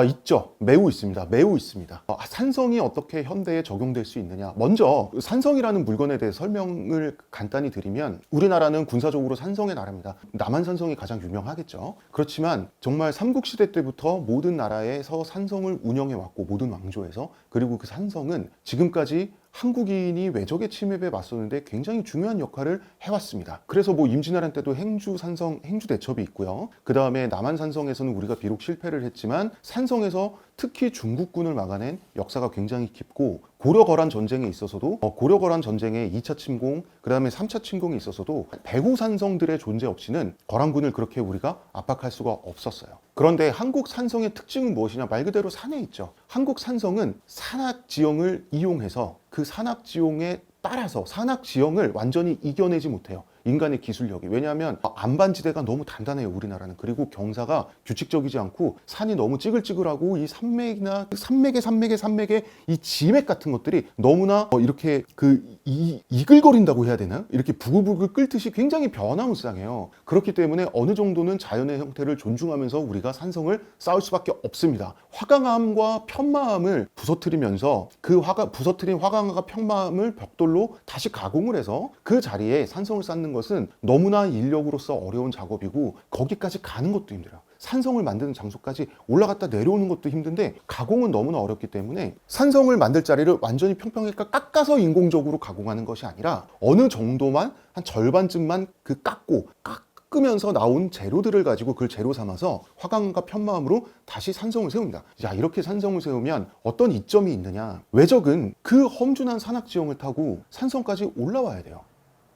있죠. 매우 있습니다. 매우 있습니다. 산성이 어떻게 현대에 적용될 수 있느냐. 먼저 산성이라는 물건에 대해 설명을 간단히 드리면 우리나라는 군사적으로 산성의 나라입니다. 남한산성이 가장 유명하겠죠. 그렇지만 정말 삼국시대 때부터 모든 나라에서 산성을 운영해왔고 모든 왕조에서, 그리고 그 산성은 지금까지 한국인이 외적의 침입에 맞섰는데 굉장히 중요한 역할을 해왔습니다. 그래서 뭐 임진왜란 때도 행주산성, 행주대첩이 있고요. 그 다음에 남한산성에서는 우리가 비록 실패를 했지만 산성에서 특히 중국군을 막아낸 역사가 굉장히 깊고, 고려거란 전쟁에 있어서도 고려거란 전쟁의 2차 침공, 그 다음에 3차 침공에 있어서도 배후산성들의 존재 없이는 거란군을 그렇게 우리가 압박할 수가 없었어요. 그런데 한국 산성의 특징은 무엇이냐? 말 그대로 산에 있죠. 한국 산성은 산악지형을 이용해서 그 산악지형에 따라서 산악지형을 완전히 이겨내지 못해요. 인간의 기술력이. 왜냐하면 안반지대가 너무 단단해요, 우리나라는. 그리고 경사가 규칙적이지 않고 산이 너무 찌글찌글하고 이 산맥이나 산맥의 이 지맥 같은 것들이 너무나 이렇게 이글거린다고 해야 되나? 이렇게 부글부글 끓듯이 굉장히 변화무쌍해요. 그렇기 때문에 어느 정도는 자연의 형태를 존중하면서 우리가 산성을 쌓을 수밖에 없습니다. 화강암과 편마암을 부서뜨리면서 그 부서뜨린 화강암과 편마암을 벽돌로 다시 가공을 해서 그 자리에 산성을 쌓는 것은 너무나 인력으로서 어려운 작업이고, 거기까지 가는 것도 힘들어요. 산성을 만드는 장소까지 올라갔다 내려오는 것도 힘든데 가공은 너무나 어렵기 때문에 산성을 만들 자리를 완전히 평평하게 깎아서 인공적으로 가공하는 것이 아니라 어느 정도만, 한 절반쯤만 깎으면서 나온 재료들을 가지고 그걸 재료 삼아서 화강과 편마음으로 다시 산성을 세웁니다. 자, 이렇게 산성을 세우면 어떤 이점이 있느냐? 외적은 그 험준한 산악지형을 타고 산성까지 올라와야 돼요.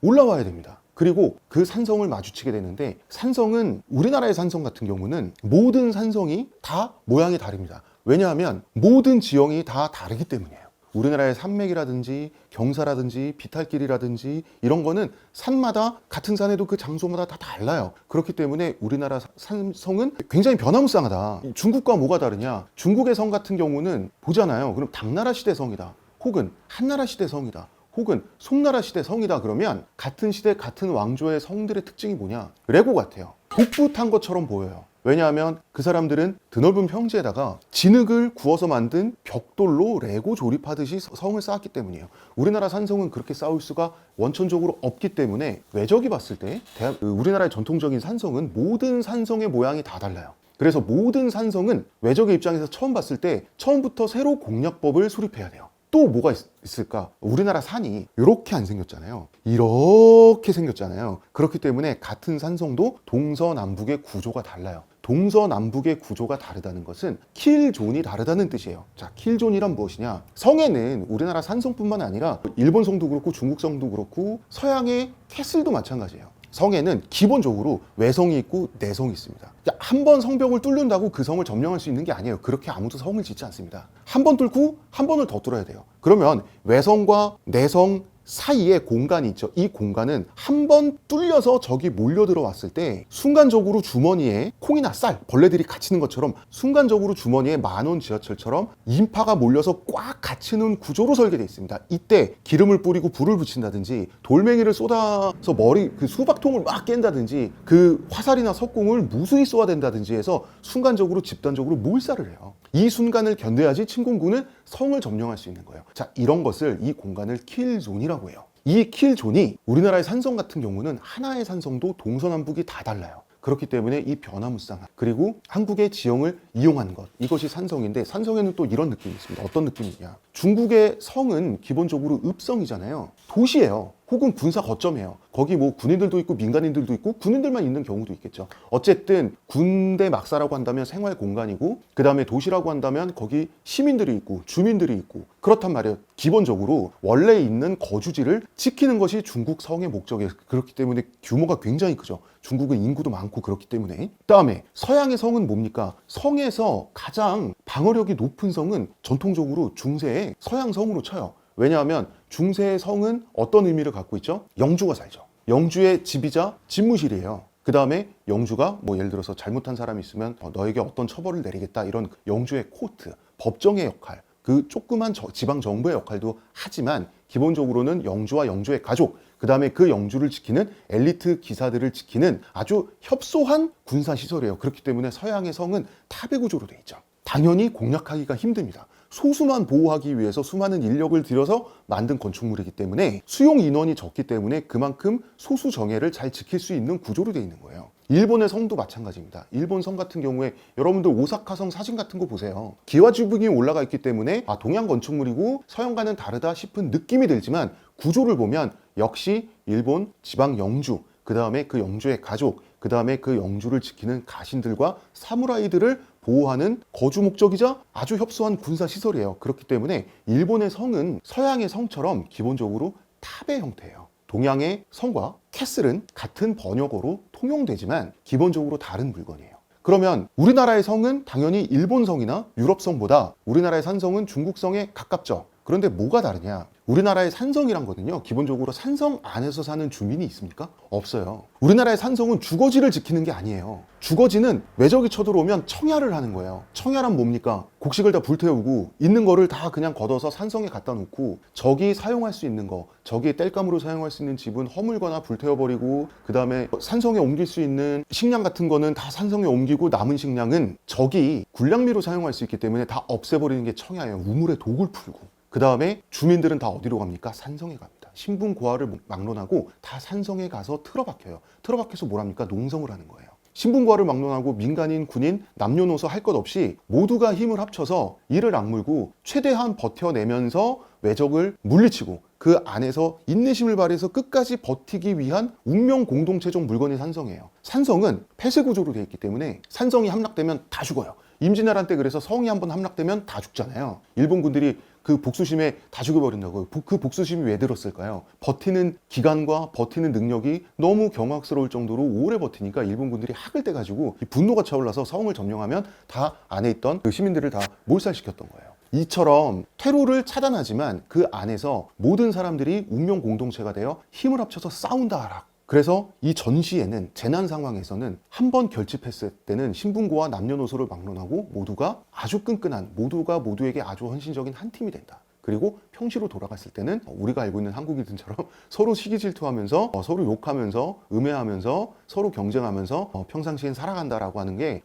올라와야 됩니다. 그리고 그 산성을 마주치게 되는데, 산성은 우리나라의 산성 같은 경우는 모든 산성이 다 모양이 다릅니다. 왜냐하면 모든 지형이 다 다르기 때문이에요. 우리나라의 산맥이라든지 경사라든지 비탈길이라든지 이런 거는 산마다, 같은 산에도 그 장소마다 다 달라요. 그렇기 때문에 우리나라 산성은 굉장히 변화무쌍하다. 중국과 뭐가 다르냐? 중국의 성 같은 경우는 보잖아요. 그럼 당나라 시대 성이다, 혹은 한나라 시대 성이다, 혹은 송나라 시대 성이다. 그러면 같은 시대 같은 왕조의 성들의 특징이 뭐냐? 레고 같아요. 복부 탄 것처럼 보여요. 왜냐하면 그 사람들은 드넓은 평지에다가 진흙을 구워서 만든 벽돌로 레고 조립하듯이 성을 쌓았기 때문이에요. 우리나라 산성은 그렇게 쌓을 수가 원천적으로 없기 때문에 외적이 봤을 때 우리나라의 전통적인 산성은 모든 산성의 모양이 다 달라요. 그래서 모든 산성은 외적의 입장에서 처음 봤을 때 처음부터 새로 공략법을 수립해야 돼요. 또 뭐가 있을까? 우리나라 산이 이렇게 안 생겼잖아요. 이렇게 생겼잖아요. 그렇기 때문에 같은 산성도 동서남북의 구조가 달라요. 동서남북의 구조가 다르다는 것은 킬존이 다르다는 뜻이에요. 자, 킬존이란 무엇이냐? 성에는 우리나라 산성뿐만 아니라 일본 성도 그렇고 중국 성도 그렇고 서양의 캐슬도 마찬가지예요. 성에는 기본적으로 외성이 있고 내성이 있습니다. 한 번 성벽을 뚫는다고 그 성을 점령할 수 있는 게 아니에요. 그렇게 아무도 성을 짓지 않습니다. 한 번 뚫고 한 번을 더 뚫어야 돼요. 그러면 외성과 내성 사이에 공간이 있죠. 이 공간은 한 번 뚫려서 적이 몰려 들어왔을 때 순간적으로 주머니에 콩이나 쌀, 벌레들이 갇히는 것처럼 순간적으로 주머니에 만원 지하철처럼 인파가 몰려서 꽉 갇히는 구조로 설계되어 있습니다. 이때 기름을 뿌리고 불을 붙인다든지 돌멩이를 쏟아서 그 수박통을 막 깬다든지 그 화살이나 석궁을 무수히 쏘아댄다든지 해서 순간적으로 집단적으로 몰살을 해요. 이 순간을 견뎌야지 침공군은 성을 점령할 수 있는 거예요. 자, 이런 것을, 이 공간을 킬존이라고 해요. 이 킬존이 우리나라의 산성 같은 경우는 하나의 산성도 동서남북이 다 달라요. 그렇기 때문에 이 변화무쌍한, 그리고 한국의 지형을 이용한 것, 이것이 산성인데, 산성에는 또 이런 느낌이 있습니다. 어떤 느낌이냐? 중국의 성은 기본적으로 읍성이잖아요. 도시예요. 혹은 군사 거점이에요. 거기 뭐 군인들도 있고 민간인들도 있고 군인들만 있는 경우도 있겠죠. 어쨌든 군대 막사라고 한다면 생활 공간이고, 그 다음에 도시라고 한다면 거기 시민들이 있고 주민들이 있고, 그렇단 말이에요. 기본적으로 원래 있는 거주지를 지키는 것이 중국 성의 목적이에요. 그렇기 때문에 규모가 굉장히 크죠. 중국은 인구도 많고 그렇기 때문에. 그다음에 서양의 성은 뭡니까? 성에서 가장 방어력이 높은 성은 전통적으로 중세의 서양 성으로 쳐요. 왜냐하면 중세의 성은 어떤 의미를 갖고 있죠? 영주가 살죠. 영주의 집이자 집무실이에요. 그 다음에 영주가 뭐 예를 들어서 잘못한 사람이 있으면 너에게 어떤 처벌을 내리겠다, 이런 영주의 코트, 법정의 역할, 그 조그만 지방 정부의 역할도 하지만 기본적으로는 영주와 영주의 가족, 그 다음에 그 영주를 지키는 엘리트 기사들을 지키는 아주 협소한 군사시설이에요. 그렇기 때문에 서양의 성은 탑의 구조로 돼 있죠. 당연히 공략하기가 힘듭니다. 소수만 보호하기 위해서 수많은 인력을 들여서 만든 건축물이기 때문에 수용 인원이 적기 때문에 그만큼 소수 정예를 잘 지킬 수 있는 구조로 되어 있는 거예요. 일본의 성도 마찬가지입니다. 일본 성 같은 경우에 여러분들 오사카성 사진 같은 거 보세요. 기와 지붕이 올라가 있기 때문에 동양 건축물이고 서양과는 다르다 싶은 느낌이 들지만 구조를 보면 역시 일본 지방 영주, 그 다음에 그 영주의 가족, 그 다음에 그 영주를 지키는 가신들과 사무라이들을 보호하는 거주 목적이자 아주 협소한 군사 시설이에요. 그렇기 때문에 일본의 성은 서양의 성처럼 기본적으로 탑의 형태예요. 동양의 성과 캐슬은 같은 번역어로 통용되지만 기본적으로 다른 물건이에요. 그러면 우리나라의 성은 당연히 일본 성이나 유럽 성보다 우리나라의 산성은 중국 성에 가깝죠. 그런데 뭐가 다르냐? 우리나라의 산성이란 거는요, 기본적으로 산성 안에서 사는 주민이 있습니까? 없어요. 우리나라의 산성은 주거지를 지키는 게 아니에요. 주거지는 외적이 쳐들어오면 청야를 하는 거예요. 청야란 뭡니까? 곡식을 다 불태우고 있는 거를 다 그냥 걷어서 산성에 갖다 놓고 적이 사용할 수 있는 거, 적이 땔감으로 사용할 수 있는 집은 허물거나 불태워버리고, 그 다음에 산성에 옮길 수 있는 식량 같은 거는 다 산성에 옮기고, 남은 식량은 적이 군량미로 사용할 수 있기 때문에 다 없애버리는 게 청야예요. 우물에 독을 풀고. 그 다음에 주민들은 다 어디로 갑니까? 산성에 갑니다. 신분고하를 막론하고 다 산성에 가서 틀어박혀요. 틀어박혀서 뭘 합니까? 농성을 하는 거예요. 신분고하를 막론하고 민간인, 군인, 남녀노소 할 것 없이 모두가 힘을 합쳐서 이를 악물고 최대한 버텨내면서 외적을 물리치고 그 안에서 인내심을 발휘해서 끝까지 버티기 위한 운명 공동체적 물건이 산성이에요. 산성은 폐쇄 구조로 되어 있기 때문에 산성이 함락되면 다 죽어요. 임진왜란 때 그래서 성이 한번 함락되면 다 죽잖아요. 일본 군들이 그 복수심에 다 죽여버린다고요. 그 복수심이 왜 들었을까요? 버티는 기간과 버티는 능력이 너무 경악스러울 정도로 오래 버티니까 일본 군들이 학을 떼가지고 분노가 차올라서 성을 점령하면 다 안에 있던 그 시민들을 다 몰살시켰던 거예요. 이처럼 테러를 차단하지만 그 안에서 모든 사람들이 운명 공동체가 되어 힘을 합쳐서 싸운다. 그래서 이 전시에는 재난 상황에서는 한 번 결집했을 때는 신분고와 남녀노소를 막론하고 모두가 아주 끈끈한, 모두가 모두에게 아주 헌신적인 한 팀이 된다. 그리고 평시로 돌아갔을 때는 우리가 알고 있는 한국인들처럼 서로 시기 질투하면서 서로 욕하면서 음해하면서 서로 경쟁하면서 평상시엔 살아간다라고 하는 게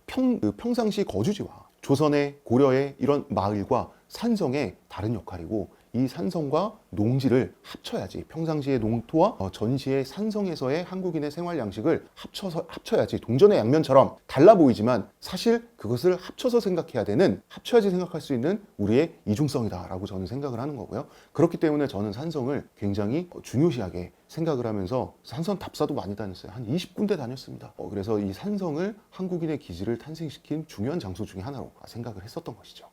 평상시 거주지와 조선의 고려의 이런 마을과 산성의 다른 역할이고, 이 산성과 농지를 합쳐야지, 평상시의 농토와 전시의 산성에서의 한국인의 생활 양식을 합쳐야지, 동전의 양면처럼 달라 보이지만 사실 그것을 합쳐서 생각해야 되는, 합쳐야지 생각할 수 있는 우리의 이중성이다라고 저는 생각을 하는 거고요. 그렇기 때문에 저는 산성을 굉장히 중요시하게 생각을 하면서 산성 답사도 많이 다녔어요. 한 20군데 다녔습니다. 그래서 이 산성을 한국인의 기지를 탄생시킨 중요한 장소 중에 하나로 생각을 했었던 것이죠.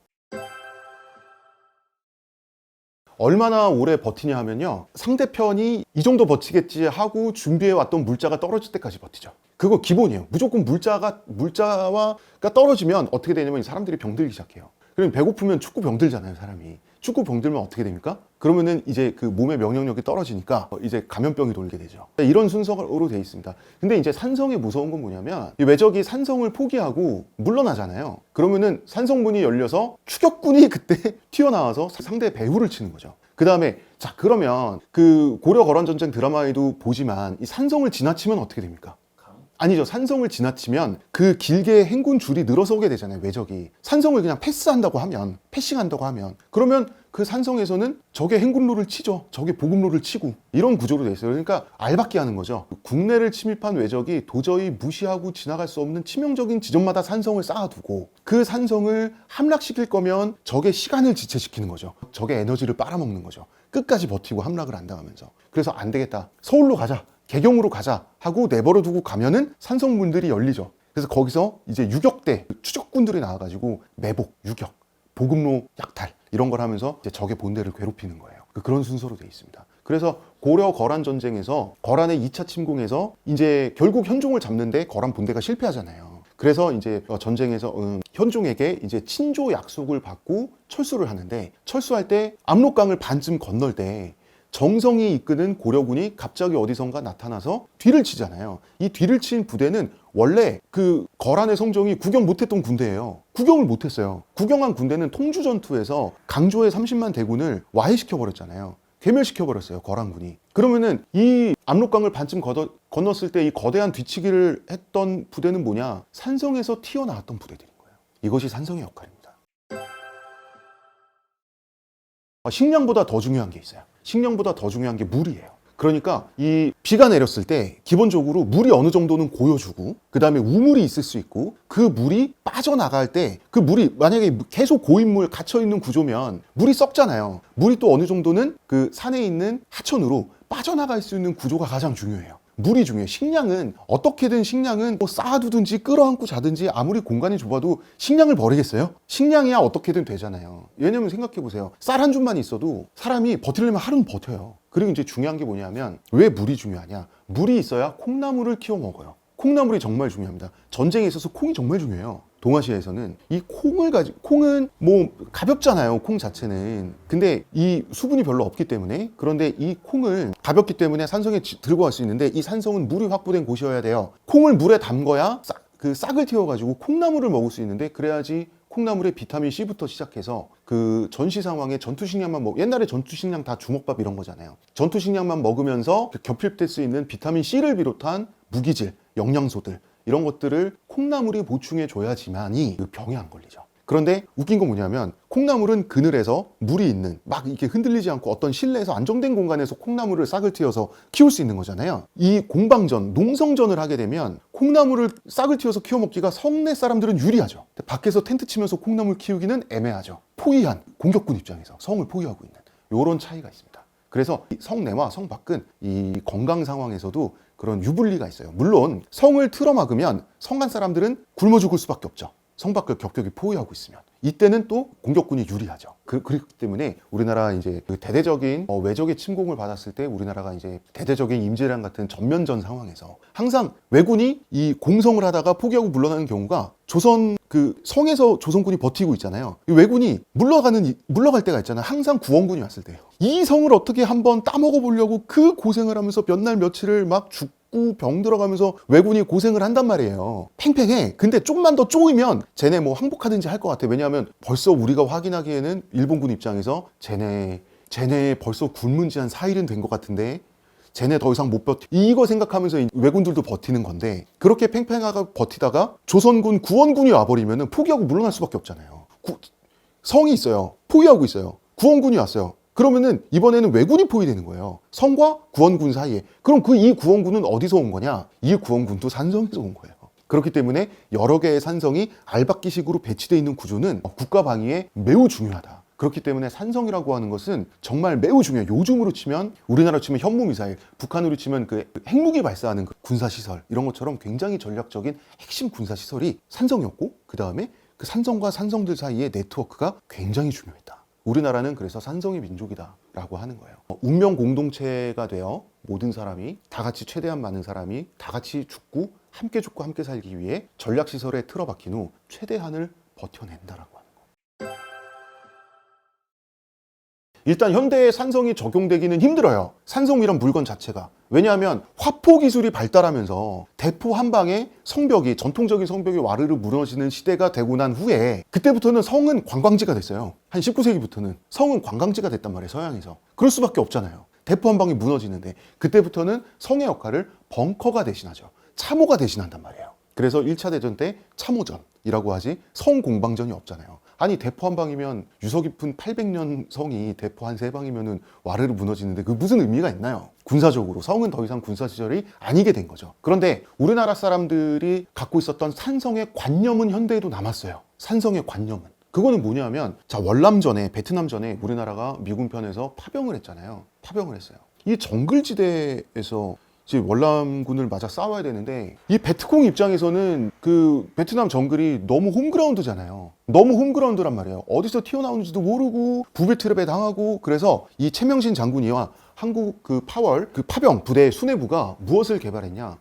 얼마나 오래 버티냐 하면요, 상대편이 이 정도 버티겠지 하고 준비해왔던 물자가 떨어질 때까지 버티죠. 그거 기본이에요. 무조건 물자가 떨어지면 어떻게 되냐면 사람들이 병들기 시작해요. 그럼 배고프면 축구 병들잖아요, 사람이. 축구 병들면 어떻게 됩니까? 그러면은 이제 그 몸의 면역력이 떨어지니까 이제 감염병이 돌게 되죠. 이런 순서로 돼 있습니다. 근데 이제 산성의 무서운 건 뭐냐면, 이 외적이 산성을 포기하고 물러나잖아요. 그러면은 산성문이 열려서 추격군이 그때 튀어나와서 상대의 배후를 치는 거죠. 그 다음에 자, 그러면 그 고려 거란전쟁 드라마에도 보지만 이 산성을 지나치면 어떻게 됩니까? 아니죠. 산성을 지나치면 그 길게 행군 줄이 늘어서게 되잖아요, 외적이. 산성을 그냥 패싱한다고 하면 그러면 그 산성에서는 적의 행군로를 치죠. 적의 보급로를 치고, 이런 구조로 돼 있어요. 그러니까 알박기 하는 거죠. 국내를 침입한 외적이 도저히 무시하고 지나갈 수 없는 치명적인 지점마다 산성을 쌓아두고, 그 산성을 함락시킬 거면 적의 시간을 지체시키는 거죠. 적의 에너지를 빨아먹는 거죠. 끝까지 버티고 함락을 안 당하면서. 그래서 안 되겠다, 서울로 가자, 개경으로 가자 하고 내버려 두고 가면은 산성문들이 열리죠. 그래서 거기서 이제 유격대 추적군들이 나와가지고 매복, 유격, 보급로 약탈 이런 걸 하면서 이제 적의 본대를 괴롭히는 거예요. 그런 순서로 돼 있습니다. 그래서 고려 거란 전쟁에서 거란의 2차 침공에서 이제 결국 현종을 잡는데 거란 본대가 실패하잖아요. 그래서 이제 전쟁에서 현종에게 이제 친조 약속을 받고 철수를 하는데, 철수할 때 압록강을 반쯤 건널 때 정성이 이끄는 고려군이 갑자기 어디선가 나타나서 뒤를 치잖아요. 이 뒤를 친 부대는 원래 그 거란의 성종이 구경 못했던 군대예요. 구경을 못했어요. 구경한 군대는 통주전투에서 강조의 30만 대군을 와해시켜버렸잖아요. 괴멸시켜버렸어요, 거란군이. 그러면은 이 압록강을 반쯤 건넜을 때 이 거대한 뒤치기를 했던 부대는 뭐냐? 산성에서 튀어나왔던 부대들인 거예요. 이것이 산성의 역할입니다. 식량보다 더 중요한 게 있어요. 식량보다 더 중요한 게 물이에요. 그러니까 이 비가 내렸을 때 기본적으로 물이 어느 정도는 고여주고 그 다음에 우물이 있을 수 있고 그 물이 빠져나갈 때 그 물이 만약에 계속 고인물 갇혀있는 구조면 물이 썩잖아요. 물이 또 어느 정도는 그 산에 있는 하천으로 빠져나갈 수 있는 구조가 가장 중요해요. 물이 중요해요. 식량은 어떻게든 식량은 뭐 쌓아두든지 끌어안고 자든지 아무리 공간이 좁아도 식량을 버리겠어요? 식량이야 어떻게든 되잖아요. 왜냐면 생각해보세요. 쌀 한 줌만 있어도 사람이 버티려면 하루는 버텨요. 그리고 이제 중요한 게 뭐냐면 왜 물이 중요하냐? 물이 있어야 콩나물을 키워 먹어요. 콩나물이 정말 중요합니다. 전쟁에 있어서 콩이 정말 중요해요. 동아시아에서는 이 콩은 뭐 가볍잖아요. 콩 자체는. 근데 이 수분이 별로 없기 때문에 그런데 이 콩을 가볍기 때문에 산성에 들고 갈 수 있는데 이 산성은 물이 확보된 곳이어야 돼요. 콩을 물에 담궈야 그 싹을 틔워가지고 콩나물을 먹을 수 있는데 그래야지 콩나물에 비타민 C부터 시작해서 그 전시 상황에 전투식량만 옛날에 전투식량 다 주먹밥 이런 거잖아요. 전투식량만 먹으면서 겹힐될 수 있는 비타민 C를 비롯한 무기질, 영양소들 이런 것들을 콩나물이 보충해 줘야지만이 그 병에 안 걸리죠. 그런데 웃긴 건 뭐냐면 콩나물은 그늘에서 물이 있는 막 이렇게 흔들리지 않고 어떤 실내에서 안정된 공간에서 콩나물을 싹을 틔워서 키울 수 있는 거잖아요. 이 공방전, 농성전을 하게 되면 콩나물을 싹을 틔워서 키워 먹기가 성내 사람들은 유리하죠. 밖에서 텐트 치면서 콩나물 키우기는 애매하죠. 포위한 공격군 입장에서 성을 포위하고 있는 이런 차이가 있습니다. 그래서 성내와 성밖은 이 건강 상황에서도 그런 유불리가 있어요. 물론 성을 틀어막으면 성간 사람들은 굶어 죽을 수밖에 없죠. 성 밖을 격격히 포위하고 있으면 이때는 또 공격군이 유리하죠. 그렇기 때문에 우리나라 이제 그 대대적인 외적의 침공을 받았을 때 우리나라가 이제 대대적인 임진왜란 같은 전면전 상황에서 항상 왜군이 이 공성을 하다가 포기하고 물러나는 경우가 조선 그 성에서 조선군이 버티고 있잖아요. 왜군이 물러갈 때가 있잖아요. 항상 구원군이 왔을 때요. 이 성을 어떻게 한번 따먹어 보려고 그 고생을 하면서 몇 날 며칠을 막 죽고 병 들어가면서 왜군이 고생을 한단 말이에요. 팽팽해. 근데 조금만 더 쪼이면 쟤네 뭐 항복하든지 할 것 같아. 왜냐하면 벌써 우리가 확인하기에는 일본군 입장에서 쟤네 벌써 굶은 지 한 4일은 된 것 같은데 쟤네 더 이상 못 버티. 이거 생각하면서 왜군들도 버티는 건데 그렇게 팽팽하게 버티다가 조선군 구원군이 와버리면 포기하고 물러날 수밖에 없잖아요. 성이 있어요. 포위하고 있어요. 구원군이 왔어요. 그러면은 이번에는 왜군이 포위되는 거예요. 성과 구원군 사이에. 그럼 이 구원군은 어디서 온 거냐? 이 구원군도 산성에서 온 거예요. 그렇기 때문에 여러 개의 산성이 알박기식으로 배치되어 있는 구조는 국가 방위에 매우 중요하다. 그렇기 때문에 산성이라고 하는 것은 정말 매우 중요해요. 요즘으로 치면 우리나라로 치면 현무미사일, 북한으로 치면 그 핵무기 발사하는 그 군사시설 이런 것처럼 굉장히 전략적인 핵심 군사시설이 산성이었고 그 다음에 그 산성과 산성들 사이의 네트워크가 굉장히 중요했다. 우리나라는 그래서 산성의 민족이다라고 하는 거예요. 운명 공동체가 되어 모든 사람이 다 같이 최대한 많은 사람이 다 같이 죽고 함께 살기 위해 전략시설에 틀어박힌 후 최대한을 버텨낸다라고 하는 거예요. 일단 현대의 산성이 적용되기는 힘들어요. 산성이란 물건 자체가. 왜냐하면 화포 기술이 발달하면서 대포 한 방에 성벽이 전통적인 성벽이 와르르 무너지는 시대가 되고 난 후에 그때부터는 성은 관광지가 됐어요. 한 19세기부터는 성은 관광지가 됐단 말이에요. 서양에서. 그럴 수밖에 없잖아요. 대포 한 방이 무너지는데 그때부터는 성의 역할을 벙커가 대신하죠. 참호가 대신한단 말이에요. 그래서 1차 대전 때 참호전이라고 하지 성공방전이 없잖아요. 아니 대포 한 방이면 유서 깊은 800년 성이 대포 한 3방이면은 와르르 무너지는데 그 무슨 의미가 있나요? 군사적으로 성은 더 이상 군사시설이 아니게 된 거죠. 그런데 우리나라 사람들이 갖고 있었던 산성의 관념은 현대에도 남았어요. 산성의 관념은. 그거는 뭐냐면 자 월남전에 베트남전에 우리나라가 미군 편에서 파병을 했잖아요. 파병을 했어요. 이 정글지대에서 이제 월남군을 맞아 싸워야 되는데 이 베트콩 입장에서는 그 베트남 정글이 너무 홈그라운드잖아요. 너무 홈그라운드란 말이에요. 어디서 튀어나오는지도 모르고 부배트랩에 당하고 그래서 이 최명신 장군이와 한국 그 파병 부대 수뇌부가 무엇을 개발했냐?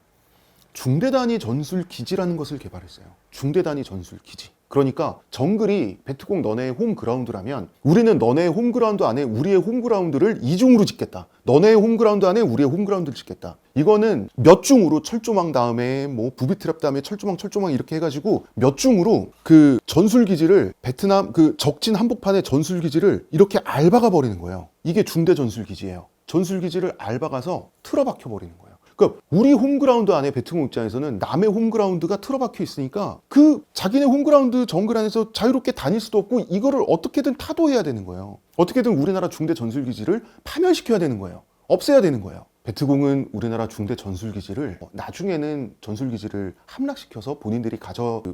중대단위 전술 기지라는 것을 개발했어요. 중대단위 전술 기지. 그러니까 정글이 베트콩 너네의 홈그라운드라면 우리는 너네의 홈그라운드 안에 우리의 홈그라운드를 이중으로 짓겠다. 너네의 홈그라운드 안에 우리의 홈그라운드를 짓겠다. 이거는 몇 중으로 철조망 다음에 뭐 부비트랩 다음에 철조망 이렇게 해가지고 몇 중으로 그 전술기지를 베트남 그 적진 한복판의 전술기지를 이렇게 앓아가 버리는 거예요. 이게 중대 전술기지예요. 전술기지를 앓아가서 틀어박혀 버리는 거예요. 그러니까 우리 홈그라운드 안에 베트콩 입장에서는 남의 홈그라운드가 틀어박혀 있으니까 그 자기네 홈그라운드 정글 안에서 자유롭게 다닐 수도 없고 이거를 어떻게든 타도해야 되는 거예요. 어떻게든 우리나라 중대 전술기지를 파멸시켜야 되는 거예요. 없애야 되는 거예요. 베트공은 우리나라 중대 전술기지를 나중에는 전술기지를 함락시켜서 본인들이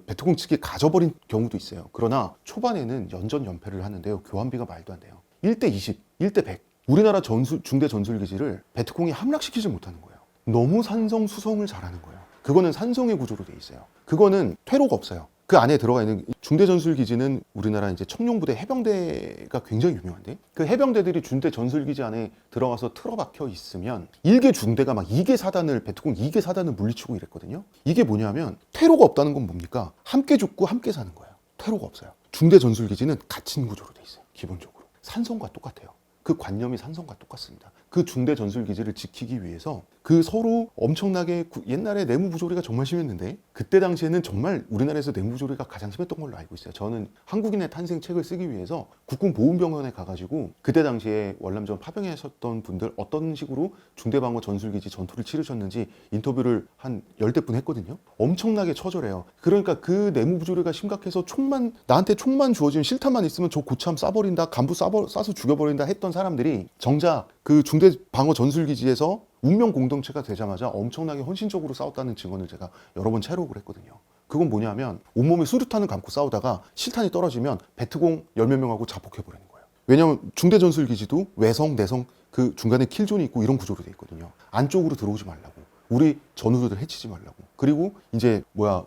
베트공 측이 가져버린 경우도 있어요. 그러나 초반에는 연전연패를 하는데요. 교환비가 말도 안 돼요. 1대 20, 1대 100. 우리나라 중대 전술기지를 베트공이 함락시키지 못하는 거예요. 너무 산성수성을 잘하는 거예요. 그거는 산성의 구조로 돼 있어요. 그거는 퇴로가 없어요. 그 안에 들어가 있는 중대 전술기지는 우리나라 이제 청룡부대 해병대가 굉장히 유명한데 그 해병대들이 중대 전술기지 안에 들어가서 틀어박혀 있으면 1개 중대가 막 2개 사단을 베트콩 2개 사단을 물리치고 이랬거든요. 이게 뭐냐면 퇴로가 없다는 건 뭡니까? 함께 죽고 함께 사는 거예요. 퇴로가 없어요. 중대 전술기지는 갇힌 구조로 돼 있어요. 기본적으로 산성과 똑같아요. 그 관념이 산성과 똑같습니다. 그 중대 전술기지를 지키기 위해서 그 서로 엄청나게 옛날에 내무부조리가 정말 심했는데 그때 당시에는 정말 우리나라에서 내무부조리가 가장 심했던 걸로 알고 있어요. 저는 한국인의 탄생 책을 쓰기 위해서 국군보훈병원에 가가지고 그때 당시에 월남전 파병하셨던 분들 어떤 식으로 중대방어 전술기지 전투를 치르셨는지 인터뷰를 한 10대 분 했거든요. 엄청나게 처절해요. 그러니까 그 내무부조리가 심각해서 나한테 총만 주어지면 실탄만 있으면 저 고참 쏴버린다, 간부 쏴서 죽여버린다 했던 사람들이 정작 그 중대 방어 전술기지에서 운명 공동체가 되자마자 엄청나게 헌신적으로 싸웠다는 증언을 제가 여러 번 채록을 했거든요. 그건 뭐냐면 온몸에 수류탄을 감고 싸우다가 실탄이 떨어지면 베트공 10몇 명하고 자폭해버리는 거예요. 왜냐하면 중대 전술기지도 외성, 내성 그 중간에 킬존이 있고 이런 구조로 돼 있거든요. 안쪽으로 들어오지 말라고. 우리 전우들을 해치지 말라고. 그리고 이제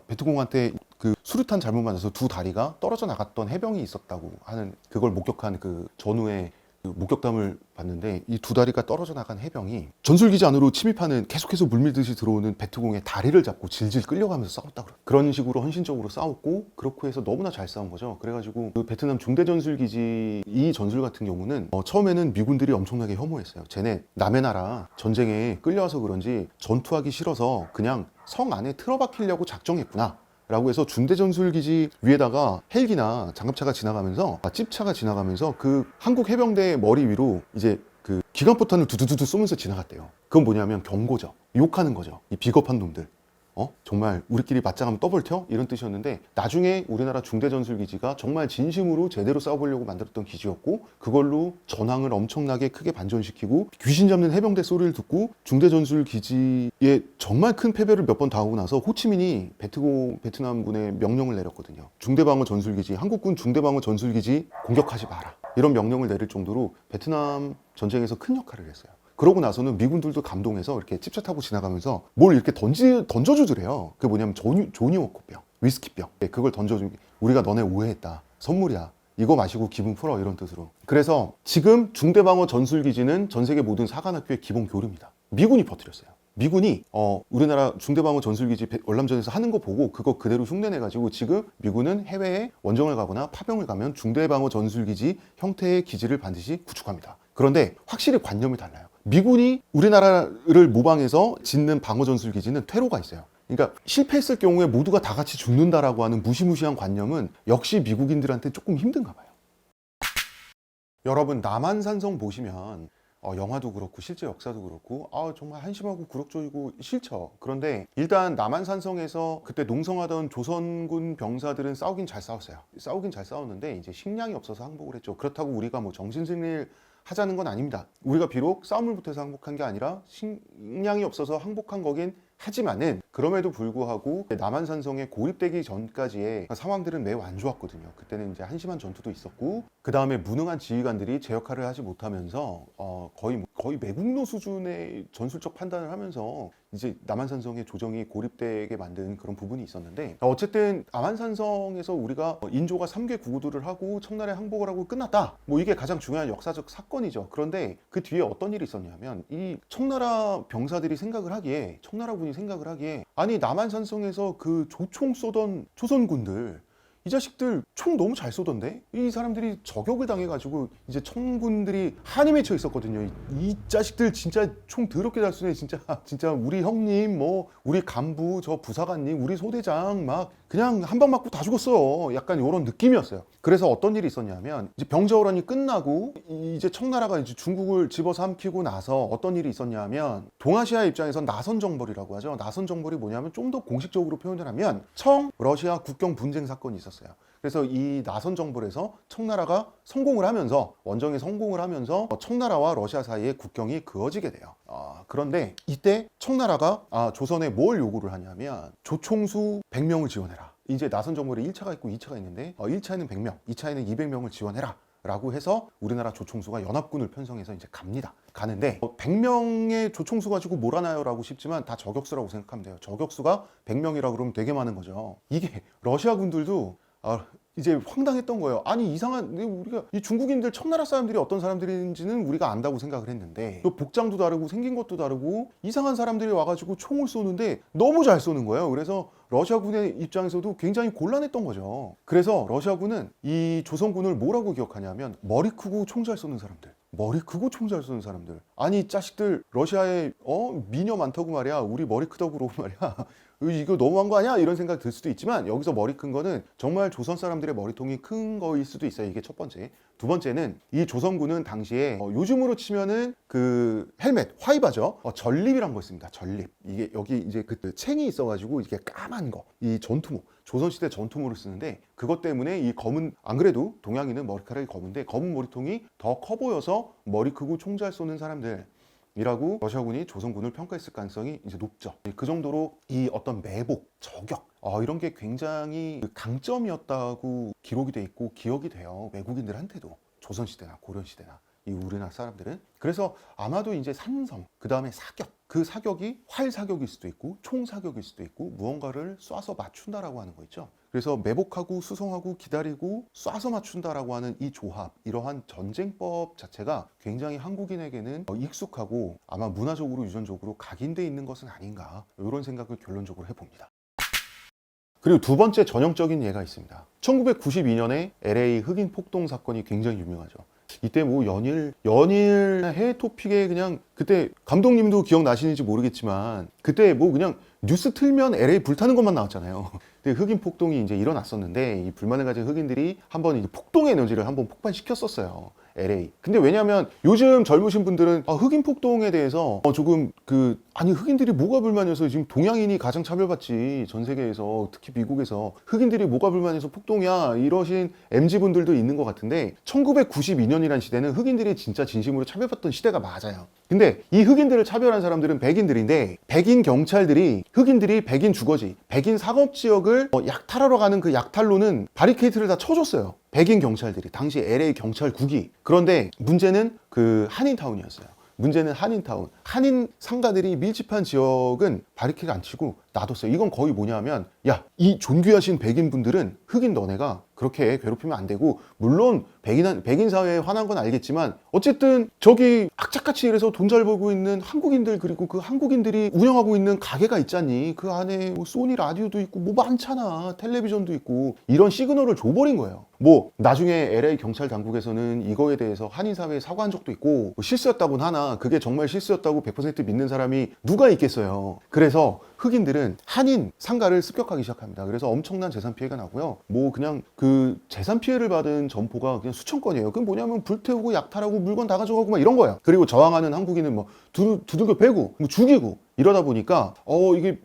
베트공한테 그 수류탄 잘못 맞아서 두 다리가 떨어져 나갔던 해병이 있었다고 하는 그걸 목격한 그 전우의 그 목격담을 봤는데 이 두 다리가 떨어져 나간 해병이 전술기지 안으로 침입하는 계속해서 물밀듯이 들어오는 베트공의 다리를 잡고 질질 끌려가면서 싸웠다 그런 식으로 헌신적으로 싸웠고 그렇고 해서 너무나 잘 싸운 거죠. 그래가지고 그 베트남 중대 전술기지 이 전술 같은 경우는 처음에는 미군들이 엄청나게 혐오했어요. 쟤네 남의 나라 전쟁에 끌려와서 그런지 전투하기 싫어서 그냥 성 안에 틀어박히려고 작정했구나 라고 해서 중대 전술기지 위에다가 헬기나 장갑차가 지나가면서 찝차가 지나가면서 그 한국 해병대 머리 위로 이제 그 기관포탄을 두두두두 쏘면서 지나갔대요. 그건 뭐냐면 경고죠. 욕하는 거죠. 이 비겁한 놈들. 정말 우리끼리 맞짱하면 떠벌텨? 이런 뜻이었는데 나중에 우리나라 중대전술기지가 정말 진심으로 제대로 싸워보려고 만들었던 기지였고 그걸로 전황을 엄청나게 크게 반전시키고 귀신 잡는 해병대 소리를 듣고 중대전술기지에 정말 큰 패배를 몇 번 당하고 나서 호치민이 베트남군에 명령을 내렸거든요. 중대방어 전술기지, 한국군 중대방어 전술기지 공격하지 마라. 이런 명령을 내릴 정도로 베트남 전쟁에서 큰 역할을 했어요. 그러고 나서는 미군들도 감동해서 이렇게 찝차 타고 지나가면서 뭘 이렇게 던져주더래요. 그게 뭐냐면 조니워커병, 위스키병. 그걸 던져준 게 우리가 너네 오해했다. 선물이야. 이거 마시고 기분 풀어. 이런 뜻으로. 그래서 지금 중대방어 전술기지는 전 세계 모든 사관학교의 기본 교류입니다. 미군이 퍼뜨렸어요. 미군이 우리나라 중대방어 전술기지 월남전에서 하는 거 보고 그거 그대로 흉내내가지고 지금 미군은 해외에 원정을 가거나 파병을 가면 중대방어 전술기지 형태의 기지를 반드시 구축합니다. 그런데 확실히 관념이 달라요. 미군이 우리나라를 모방해서 짓는 방어전술기지는 퇴로가 있어요. 그러니까 실패했을 경우에 모두가 다 같이 죽는다라고 하는 무시무시한 관념은 역시 미국인들한테 조금 힘든가 봐요. 여러분 남한산성 보시면 영화도 그렇고 실제 역사도 그렇고 정말 한심하고 굴욕적이고 싫죠. 그런데 일단 남한산성에서 그때 농성하던 조선군 병사들은 싸우긴 잘 싸웠는데 이제 식량이 없어서 항복을 했죠. 그렇다고 우리가 뭐 정신승리를 하자는 건 아닙니다. 우리가 비록 싸움을 못해서 항복한 게 아니라 식량이 없어서 항복한 거긴 하지만은 그럼에도 불구하고 남한산성에 고립되기 전까지의 상황들은 매우 안 좋았거든요. 그때는 이제 한심한 전투도 있었고 그 다음에 무능한 지휘관들이 제 역할을 하지 못하면서 거의 매국노 수준의 전술적 판단을 하면서 이제 남한산성의 조정이 고립되게 만든 그런 부분이 있었는데 어쨌든 남한산성에서 우리가 인조가 3개 구구들을 하고 청나라에 항복을 하고 끝났다. 이게 가장 중요한 역사적 사건이죠. 그런데 그 뒤에 어떤 일이 있었냐면 이 청나라 병사들이 청나라군이 생각을 하기에 아니 남한산성에서 그 조총 쏘던 조선군들 이 자식들 총 너무 잘 쏘던데? 이 사람들이 저격을 당해가지고 이제 청군들이 한이 맺혀 있었거든요. 이 자식들 진짜 총 더럽게 잘 쏘네. 진짜 우리 형님, 뭐 우리 간부, 저 부사관님, 우리 소대장 막 그냥 한 방 맞고 다 죽었어요. 약간 이런 느낌이었어요. 그래서 어떤 일이 있었냐면 이제 병자호란이 끝나고 이제 청나라가 이제 중국을 집어삼키고 나서 어떤 일이 있었냐면 동아시아 입장에선 나선 정벌이라고 하죠. 나선 정벌이 뭐냐면 좀 더 공식적으로 표현을 하면 러시아 국경 분쟁 사건이 있었어요. 그래서 이 나선 정벌에서 청나라가 성공을 하면서 원정에 성공을 하면서 청나라와 러시아 사이에 국경이 그어지게 돼요. 그런데 이때 청나라가 조선에 뭘 요구를 하냐면 조총수 100명을 지원해라. 이제 나선 정벌에 1차가 있고 2차가 있는데 1차에는 100명, 2차에는 200명을 지원해라. 라고 해서 우리나라 조총수가 연합군을 편성해서 이제 가는데 100명의 조총수 가지고 뭘 하나요? 라고 싶지만 다 저격수라고 생각하면 돼요. 저격수가 100명이라고 그러면 되게 많은 거죠. 이게 러시아 군들도 이제 황당했던 거예요. 아니 이상한 우리가 이 중국인들 청나라 사람들이 어떤 사람들인지는 우리가 안다고 생각을 했는데 또 복장도 다르고 생긴 것도 다르고 이상한 사람들이 와가지고 총을 쏘는데 너무 잘 쏘는 거예요. 그래서 러시아군의 입장에서도 굉장히 곤란했던 거죠. 그래서 러시아군은 이 조선군을 뭐라고 기억하냐면 머리 크고 총 잘 쏘는 사람들. 머리 크고 총 잘 쏘는 사람들. 아니 자식들 러시아에 미녀 많다고 말이야. 우리 머리 크다고 그러고 말이야. 이거 너무한 거 아니야? 이런 생각 들 수도 있지만 여기서 머리 큰 거는 정말 조선 사람들의 머리통이 큰 거일 수도 있어요. 이게 첫 번째. 두 번째는 이 조선군은 당시에 요즘으로 치면은 그 헬멧, 화이바죠. 전립이란 거 있습니다. 전립. 이게 여기 이제 그 챙이 있어가지고 이게 까만 거. 이 전투모. 조선시대 전투모를 쓰는데 그것 때문에 이 검은, 안 그래도 동양인은 머리카락이 검은데 검은 머리통이 더 커 보여서 머리 크고 총 잘 쏘는 사람들 이라고 러시아군이 조선군을 평가했을 가능성이 이제 높죠. 그 정도로 이 어떤 매복, 저격 이런 게 굉장히 강점이었다고 기록이 돼 있고 기억이 돼요. 외국인들한테도 조선시대나 고려시대나 이 우리나라 사람들은. 그래서 아마도 이제 산성, 그 다음에 사격, 그 사격이 활 사격일 수도 있고 총 사격일 수도 있고 무언가를 쏴서 맞춘다라고 하는 거 있죠. 그래서 매복하고 수송하고 기다리고 쏴서 맞춘다라고 하는 이 조합, 이러한 전쟁법 자체가 굉장히 한국인에게는 익숙하고 아마 문화적으로 유전적으로 각인돼 있는 것은 아닌가, 이런 생각을 결론적으로 해봅니다. 그리고 두 번째 전형적인 예가 있습니다. 1992년에 LA 흑인 폭동 사건이 굉장히 유명하죠. 이때 뭐 연일 해외 토픽에 그냥, 그때 감독님도 기억나시는지 모르겠지만 그때 뭐 그냥 뉴스 틀면 LA 불타는 것만 나왔잖아요. 근데 흑인 폭동이 이제 일어났었는데 이 불만을 가진 흑인들이 한번 이제 폭동 에너지를 한번 폭발시켰었어요. LA. 근데 왜냐면 요즘 젊으신 분들은 흑인 폭동에 대해서 조금 아니 흑인들이 뭐가 불만해서, 지금 동양인이 가장 차별받지 전 세계에서, 특히 미국에서 흑인들이 뭐가 불만해서 폭동이야, 이러신 MZ분들도 있는 것 같은데 1992년이란 시대는 흑인들이 진짜 진심으로 차별받던 시대가 맞아요. 근데 이 흑인들을 차별한 사람들은 백인들인데 백인 경찰들이 흑인들이 백인 주거지, 백인 상업지역을 약탈하러 가는 그 약탈로는 바리케이트를 다 쳐줬어요. 백인 경찰들이, 당시 LA 경찰국이. 그런데 문제는 그 한인타운이었어요. 문제는 한인타운. 한인 상가들이 밀집한 지역은 바리케이트 안 치고 놔뒀어요. 이건 거의 뭐냐면, 야, 이 존귀하신 백인분들은 흑인 너네가 그렇게 괴롭히면 안 되고, 물론 백인 사회에 화난 건 알겠지만 어쨌든 저기 악착같이 일해서 돈 잘 벌고 있는 한국인들, 그리고 그 한국인들이 운영하고 있는 가게가 있잖니. 그 안에 뭐 소니 라디오도 있고 뭐 많잖아. 텔레비전도 있고. 이런 시그널을 줘버린 거예요. 뭐 나중에 LA 경찰 당국에서는 이거에 대해서 한인 사회에 사과한 적도 있고, 뭐 실수였다고는 하나 그게 정말 실수였다고 100% 믿는 사람이 누가 있겠어요. 그래서 흑인들은 한인 상가를 습격하기 시작합니다. 그래서 엄청난 재산 피해가 나고요. 뭐 그냥 그 재산 피해를 받은 점포가 그냥 수천 건이에요. 그게 뭐냐면 불태우고 약탈하고 물건 다 가져가고 막 이런 거야. 그리고 저항하는 한국인은 뭐 두들겨 패고 뭐 죽이고 이러다 보니까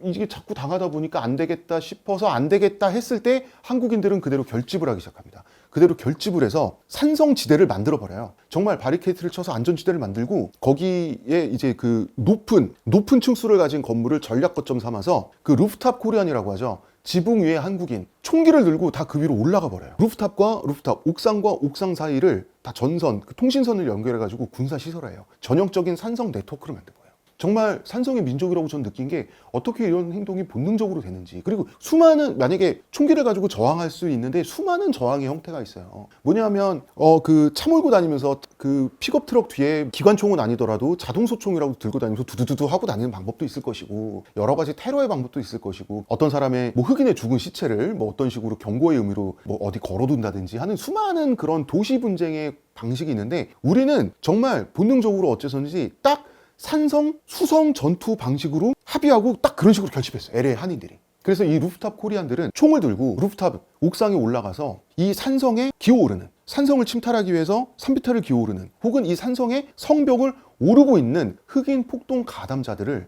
이게 자꾸 당하다 보니까 안 되겠다 싶어서 안 되겠다 했을 때 한국인들은 그대로 결집을 하기 시작합니다. 그대로 결집을 해서 산성지대를 만들어 버려요. 정말 바리케이트를 쳐서 안전지대를 만들고 거기에 이제 그 높은 층수를 가진 건물을 전략 거점 삼아서 그 루프탑 코리안이라고 하죠. 지붕 위에 한국인 총기를 들고 다 그 위로 올라가 버려요. 루프탑과 루프탑, 옥상과 옥상 사이를 다 전선, 그 통신선을 연결해 가지고 군사 시설화해요. 전형적인 산성 네트워크를 만든 거예요. 정말 산성의 민족이라고 전 느낀 게 어떻게 이런 행동이 본능적으로 되는지. 그리고 수많은, 만약에 총기를 가지고 저항할 수 있는데 수많은 저항의 형태가 있어요. 뭐냐면 그 차 몰고 다니면서 그 픽업 트럭 뒤에 기관총은 아니더라도 자동소총이라고 들고 다니면서 두두두두 하고 다니는 방법도 있을 것이고, 여러 가지 테러의 방법도 있을 것이고, 어떤 사람의 뭐 흑인의 죽은 시체를 뭐 어떤 식으로 경고의 의미로 뭐 어디 걸어둔다든지 하는 수많은 그런 도시 분쟁의 방식이 있는데, 우리는 정말 본능적으로 어째서인지 딱 산성, 수성 전투 방식으로 합의하고 딱 그런 식으로 결집했어요. LA 한인들이. 그래서 이 루프탑 코리안들은 총을 들고 루프탑 옥상에 올라가서 이 산성에 기어오르는, 산성을 침탈하기 위해서 산비탈을 기어오르는, 혹은 이 산성의 성벽을 오르고 있는 흑인 폭동 가담자들을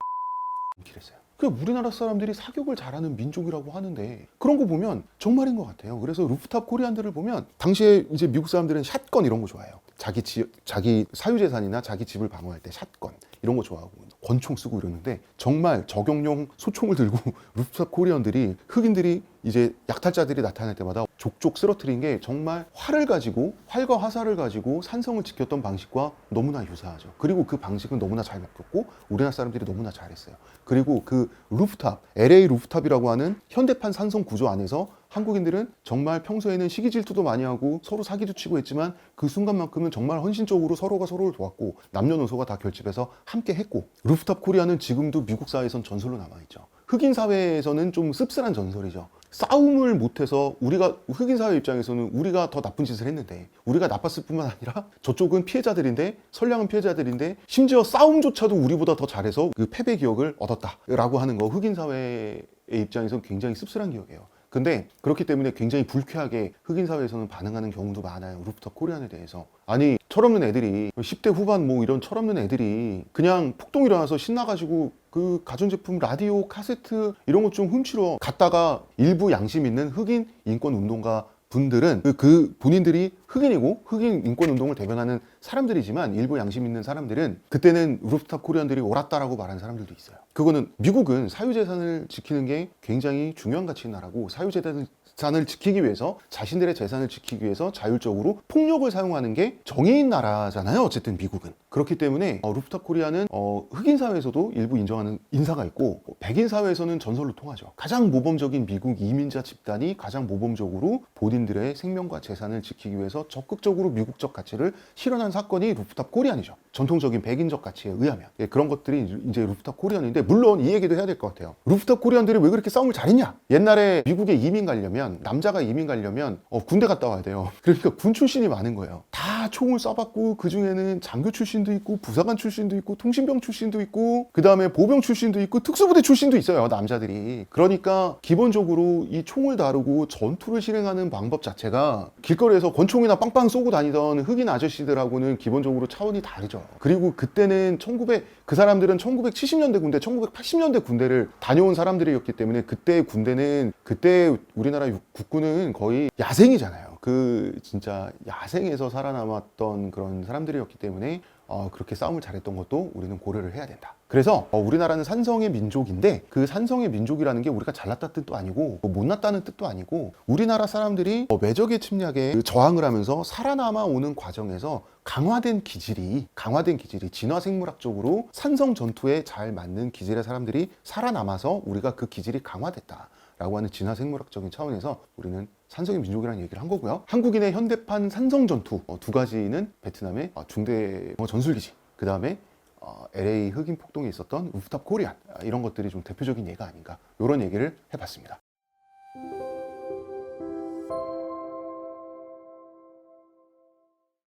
길했어요. 그 우리나라 사람들이 사격을 잘하는 민족이라고 하는데 그런 거 보면 정말인 것 같아요. 그래서 루프탑 코리안들을 보면 당시에 이제 미국 사람들은 샷건 이런 거 좋아해요. 자기 사유재산이나 자기 집을 방어할 때 샷건 이런 거 좋아하고 권총 쓰고 이러는데, 정말 저격용 소총을 들고 루프탑 코리안들이, 흑인들이 이제 약탈자들이 나타날 때마다 족족 쓰러뜨린 게 정말 활과 화살을 가지고 산성을 지켰던 방식과 너무나 유사하죠. 그리고 그 방식은 너무나 잘 먹혔고 우리나라 사람들이 너무나 잘했어요. 그리고 그 루프탑, LA 루프탑이라고 하는 현대판 산성 구조 안에서 한국인들은 정말 평소에는 시기 질투도 많이 하고 서로 사기도 치고 했지만, 그 순간만큼은 정말 헌신적으로 서로가 서로를 도왔고 남녀노소가 다 결집해서 함께 했고, 루프탑 코리아는 지금도 미국 사회에선 전설로 남아있죠. 흑인 사회에서는 좀 씁쓸한 전설이죠. 싸움을 못해서 우리가, 흑인 사회 입장에서는 우리가 더 나쁜 짓을 했는데, 우리가 나빴을 뿐만 아니라 저쪽은 피해자들인데, 선량한 피해자들인데 심지어 싸움조차도 우리보다 더 잘해서 그 패배 기억을 얻었다라고 하는 거, 흑인 사회의 입장에서는 굉장히 씁쓸한 기억이에요. 근데 그렇기 때문에 굉장히 불쾌하게 흑인 사회에서는 반응하는 경우도 많아요. 루프탑 코리안에 대해서. 아니, 철없는 애들이, 10대 후반 뭐 이런 철없는 애들이 그냥 폭동 일어나서 신나가지고 그 가전제품, 라디오, 카세트 이런 것 좀 훔치러 갔다가, 일부 양심 있는 흑인 인권 운동가 분들은 그 본인들이 흑인이고 흑인 인권 운동을 대변하는 사람들이지만, 일부 양심 있는 사람들은 그때는 루프탑 코리안들이 옳았다라고 말하는 사람들도 있어요. 그거는, 미국은 사유재산을 지키는 게 굉장히 중요한 가치인 나라고, 사유재산을 지키기 위해서, 자신들의 재산을 지키기 위해서 자율적으로 폭력을 사용하는 게 정의인 나라잖아요. 어쨌든 미국은. 그렇기 때문에 루프탑 코리아는 흑인 사회에서도 일부 인정하는 인사가 있고, 백인 사회에서는 전설로 통하죠. 가장 모범적인 미국 이민자 집단이 가장 모범적으로 본인들의 생명과 재산을 지키기 위해서 적극적으로 미국적 가치를 실현한 사건이 루프탑 코리안이죠. 전통적인 백인적 가치에 의하면. 예, 그런 것들이 이제 루프탑 코리안인데, 물론 이 얘기도 해야 될 것 같아요. 루프탑 코리안들이 왜 그렇게 싸움을 잘했냐? 옛날에 미국에 이민 가려면, 남자가 이민 가려면 군대 갔다 와야 돼요. 그러니까 군 출신이 많은 거예요. 다 총을 쏴봤고, 그 중에는 장교 출신도 있고, 부사관 출신도 있고, 통신병 출신도 있고, 그 다음에 보병 출신도 있고, 특수부대 출신도 있어요, 남자들이. 그러니까 기본적으로 이 총을 다루고 전투를 실행하는 방법 자체가 길거리에서 권총이나 빵빵 쏘고 다니던 흑인 아저씨들하고는 기본적으로 차원이 다르죠. 그리고 그때는 그 사람들은 1970년대 군대, 1980년대 군대를 다녀온 사람들이었기 때문에, 그때 군대는, 그때 우리나라 국군은 거의 야생이잖아요. 진짜 야생에서 살아남았던 그런 사람들이었기 때문에 그렇게 싸움을 잘했던 것도 우리는 고려를 해야 된다. 그래서 우리나라는 산성의 민족인데, 그 산성의 민족이라는 게 우리가 잘났다는 뜻도 아니고 뭐 못났다는 뜻도 아니고, 우리나라 사람들이 외적의 침략에 저항을 하면서 살아남아 오는 과정에서 강화된 기질이, 진화생물학적으로 산성 전투에 잘 맞는 기질의 사람들이 살아남아서 우리가 그 기질이 강화됐다라고 하는 진화생물학적인 차원에서 우리는 산성의 민족이라는 얘기를 한 거고요. 한국인의 현대판 산성 전투 두 가지는 베트남의 중대 전술기지, 그 다음에 LA 흑인 폭동에 있었던 루프탑 코리안, 이런 것들이 좀 대표적인 예가 아닌가, 이런 얘기를 해봤습니다.